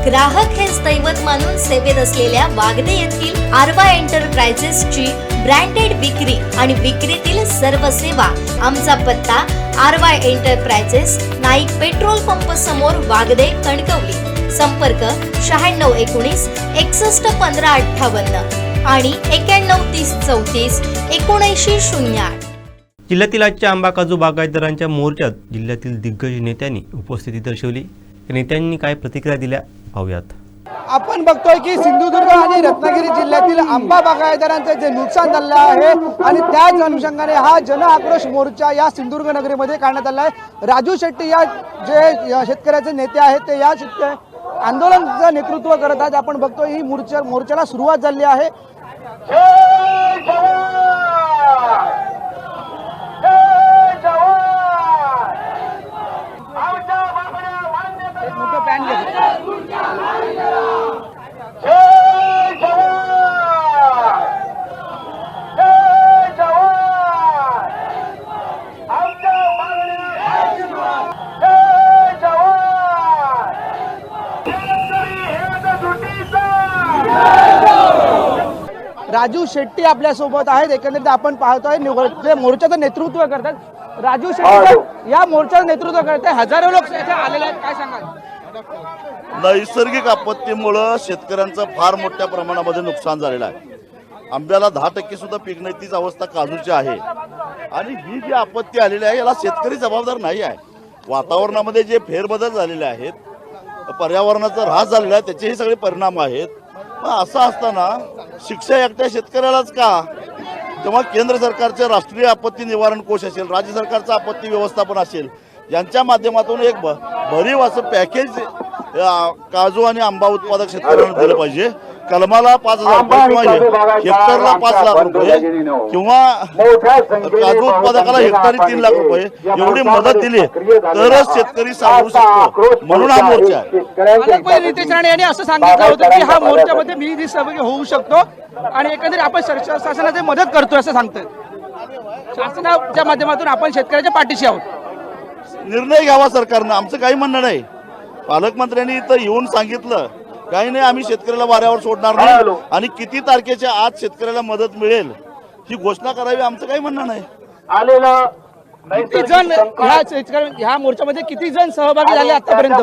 ग्राहक हेच दैवत मानून सेवेत असलेल्या वागदे येथील आरवा एंटरप्राइजेसची ब्रँडेड विक्री आणि विक्रीतील सर्व सेवा। आमचा पत्ता आरवा एंटरप्राइजेस, नाईक पेट्रोल पंप समोर, वागदे, कणकवली। संपर्क 9619 61 15 58 आणि 91 30 34 79 08। जिल्ह्यातील आजच्या आंबा काजू बागायतदारांच्या मोर्चात जिल्ह्यातील दिग्गज नेत्यांनी उपस्थिती दर्शवली। या नेत्यांनी काय प्रतिक्रिया दिल्या पाहूयात। आपण बघतोय की सिंधुदुर्ग आणि रत्नागिरी जिल्ह्यातील आंबा बागायतदारांचे जे नुकसान झाले आहे आणि त्याच अनुषंगाने हा जन आक्रोश मोर्चा या सिंधुदुर्ग नगरीमध्ये काढण्यात आला आहे। राजू शेट्टी या जे शेतकऱ्याचे नेते आहेत ते या आंदोलनाचं नेतृत्व करत आहेत। आपण बघतोय ही मोर्चाला सुरुवात झाली आहे। मोठं पॅन राजू शेट्टी आपल्या सोबत आहेत। एकंदरीत आपण पाहतोय मोर्चाचं नेतृत्व करतात राजू शेट्टी या मोर्चाचं नेतृत्व करतात। हजारो लोक इथे आलेले आहेत, काय सांगाल? नैसर्गिक आपत्तीमुळे शेतकऱ्यांचं फार मोठ्या प्रमाणामध्ये नुकसान झालेलं आहे। आंब्याला 10% सुद्धा पीक नाही, तीच अवस्था काजूची आहे। आणि ही जी आपत्ती आलेली आहे याला शेतकरी जबाबदार नाही आहे। वातावरणामध्ये जे फेरबदल झालेले आहेत, पर्यावरणाचा ऱ्हास झालेला आहे, त्याचेही सगळे परिणाम आहेत। असं असताना शिक्षा एकट्या शेतकऱ्यालाच का? तेव्हा केंद्र सरकारचे राष्ट्रीय आपत्ती निवारण कोष असेल, राज्य सरकारचं आपत्ती व्यवस्थापन असेल, यांच्या माध्यमातून एक भरीव असं पॅकेज काजू आणि आंबा उत्पादक शेतकऱ्यांना दिलं पाहिजे। कलमाला 5,000 रुपये किंवा हेक्टरला 5 लाख रुपये किंवा काजू उत्पादकाला हेक्टरी 3 लाख रुपये एवढी मदत दिली तरच शेतकरी सावरू शकतो। म्हणून हा मोर्चा आहे। नितेश राणे यांनी असं सांगितलं होतं की हा मोर्चामध्ये मी सहभागी होऊ शकतो आणि एकंदरीत आपण शासनाची मदत करतोय असं सांगतात। शासनाच्या माध्यमातून आपण शेतकऱ्याच्या पाठीशी आहोत। निर्णय घ्यावा सरकारनं, आमचं काही म्हणणं नाही। पालकमंत्र्यांनी इथं येऊन सांगितलं काही नाही, आम्ही शेतकऱ्याला वाऱ्यावर सोडणार नाही आणि किती तारखेच्या आत शेतकऱ्याला मदत मिळेल ही घोषणा करावी, आमचं काही म्हणणं नाही। किती जण ह्या मोर्चामध्ये किती जण सहभागी झाले आतापर्यंत?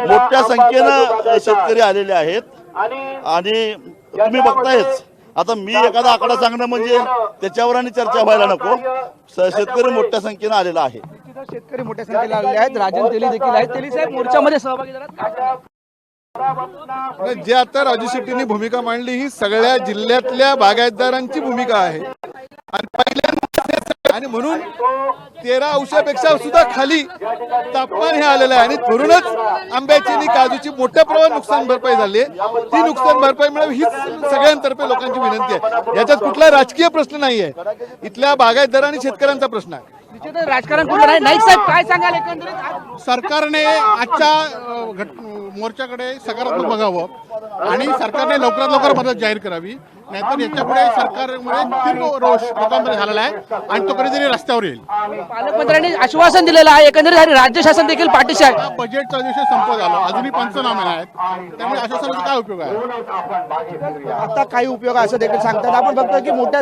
मोठ्या संख्येनं शेतकरी आलेले आहेत आणि तुम्ही बघतायच। आता मी एखादा आकडा सांगणं म्हणजे त्याच्यावर आणि चर्चा व्हायला नको। शेतकरी मोठ्या संख्येनं आलेला आहे। शेतकरी मोठ्या संख्येने आलेले आहेत। राजन तेली देखील आहेत। तेली साहेब मोर्चामध्ये सहभागी झालात? जे आता राजू शेट्टींनी भूमिका मांडली ही सगळ्या जिल्ह्यातल्या बागायतदारांची भूमिका आहे आणि म्हणून 13 अंशापेक्षा सुद्धा खाली तापमान हे आलेलं आहे आणि म्हणूनच आंब्याची आणि काजूची मोठ्या प्रमाणात नुकसान भरपाई झाली आहे। ती नुकसान भरपाई मिळावी हीच सगळ्यांतर्फे लोकांची विनंती आहे। याच्यात कुठला राजकीय प्रश्न नाहीये, इथल्या बागायतदार आणि शेतकऱ्यांचा प्रश्न आहे। राजकारण कुठलं नाही। नाईक साहेब काय सांगाल? एकंदरीत सरकारने आजच्या मोर्चाकडे सकारात्मक बघावं आणि सरकारने लवकरात लवकर मदत जाहीर करावी, नाहीतर याच्यापुढे सरकारमुळे तीव्र रोष लोकांमध्ये झालेला आहे आणि तो कधीतरी रस्त्यावर येईल। पालकमंत्र्यांनी आश्वासन दिलेलं आहे, एकंदरीत राज्य शासन देखील पाठीशी आहे। बजेटचा विषय संपत आला, अजूनही पंचनामे आहेत, त्यामुळे आश्वासनाचा काय उपयोग आहे? आता काही उपयोग आहे असं देखील सांगतात। आपण बघतोय की मोठ्या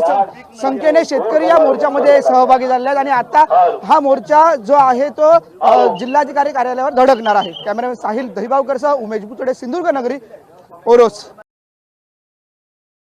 संख्येने शेतकरी या मोर्चामध्ये सहभागी झाले आहेत आणि आता हा मोर्चा जो आहे तो जिल्हाधिकारी कार्यालयावर धडकणार आहे। कॅमेरामॅन साहिल दहिबावकर सह उमेश बुतडे, सिंधुदुर्ग नगरी, ओरोस।